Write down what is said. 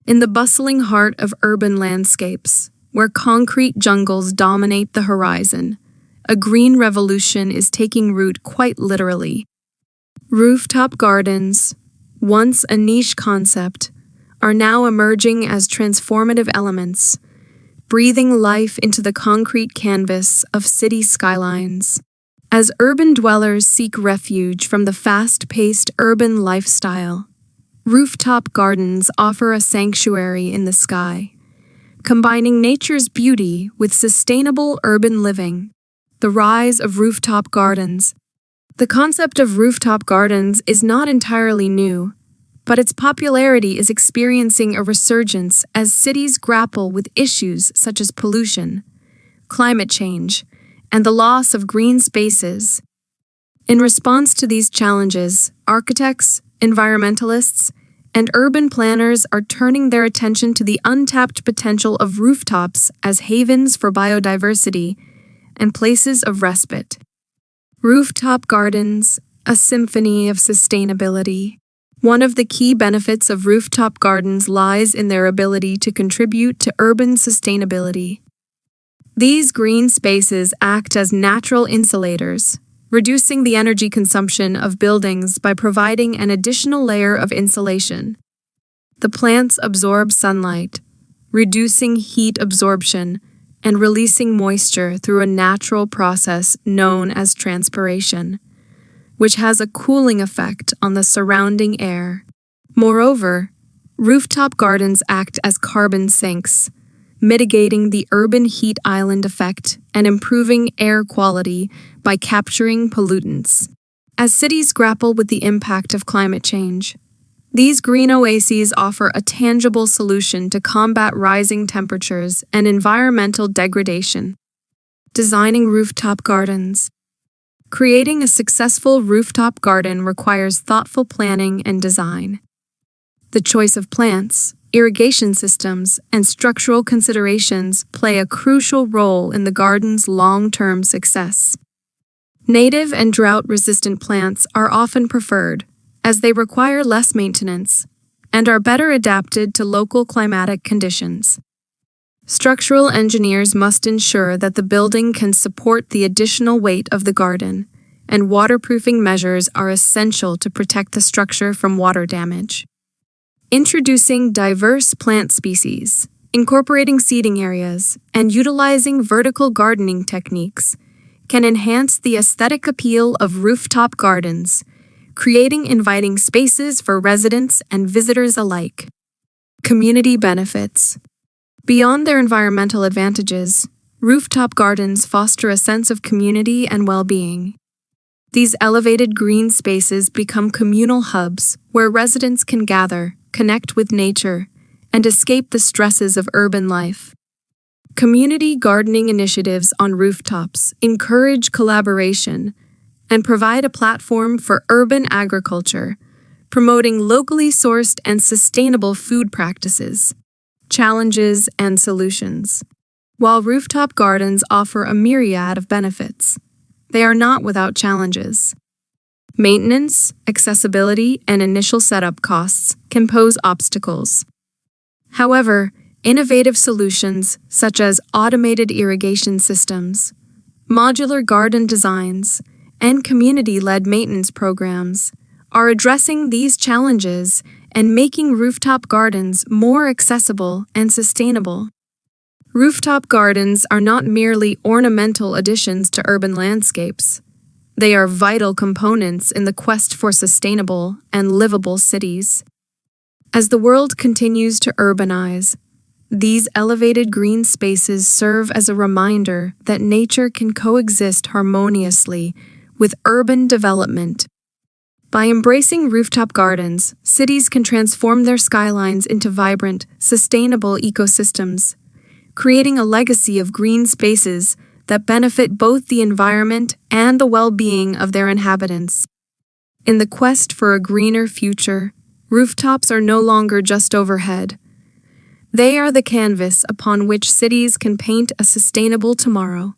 In the bustling heart of urban landscapes, where concrete jungles dominate the horizon, a green revolution is taking root quite literally. Rooftop gardens, once a niche concept, are now emerging as transformative elements, breathing life into the concrete canvas of city skylines. As urban dwellers seek refuge from the fast-paced urban lifestyle, rooftop gardens offer a sanctuary in the sky, combining nature's beauty with sustainable urban living. The rise of rooftop gardens. The concept of rooftop gardens is not entirely new, but its popularity is experiencing a resurgence as cities grapple with issues such as pollution, climate change, and the loss of green spaces. In response to these challenges, architects, environmentalists, and urban planners are turning their attention to the untapped potential of rooftops as havens for biodiversity and places of respite. Rooftop gardens, a symphony of sustainability. One of the key benefits of rooftop gardens lies in their ability to contribute to urban sustainability. These green spaces act as natural insulators, reducing the energy consumption of buildings by providing an additional layer of insulation. The plants absorb sunlight, reducing heat absorption and releasing moisture through a natural process known as transpiration, which has a cooling effect on the surrounding air. Moreover, rooftop gardens act as carbon sinks, mitigating the urban heat island effect and improving air quality by capturing pollutants. As cities grapple with the impact of climate change, these green oases offer a tangible solution to combat rising temperatures and environmental degradation. Designing rooftop gardens. Creating a successful rooftop garden requires thoughtful planning and design. The choice of plants, irrigation systems, and structural considerations play a crucial role in the garden's long-term success. Native and drought-resistant plants are often preferred, as they require less maintenance and are better adapted to local climatic conditions. Structural engineers must ensure that the building can support the additional weight of the garden, and waterproofing measures are essential to protect the structure from water damage. Introducing diverse plant species, incorporating seating areas, and utilizing vertical gardening techniques can enhance the aesthetic appeal of rooftop gardens, creating inviting spaces for residents and visitors alike. Community benefits. Beyond their environmental advantages, rooftop gardens foster a sense of community and well-being. These elevated green spaces become communal hubs where residents can gather, connect with nature, and escape the stresses of urban life. Community gardening initiatives on rooftops encourage collaboration and provide a platform for urban agriculture, promoting locally sourced and sustainable food practices. Challenges and solutions. While rooftop gardens offer a myriad of benefits, they are not without challenges. Maintenance, accessibility, and initial setup costs can pose obstacles. However, innovative solutions such as automated irrigation systems, modular garden designs, and community-led maintenance programs are addressing these challenges and making rooftop gardens more accessible and sustainable. Rooftop gardens are not merely ornamental additions to urban landscapes. They are vital components in the quest for sustainable and livable cities. As the world continues to urbanize, these elevated green spaces serve as a reminder that nature can coexist harmoniously with urban development. By embracing rooftop gardens, cities can transform their skylines into vibrant, sustainable ecosystems, creating a legacy of green spaces that benefit both the environment and the well-being of their inhabitants. In the quest for a greener future, rooftops are no longer just overhead. They are the canvas upon which cities can paint a sustainable tomorrow.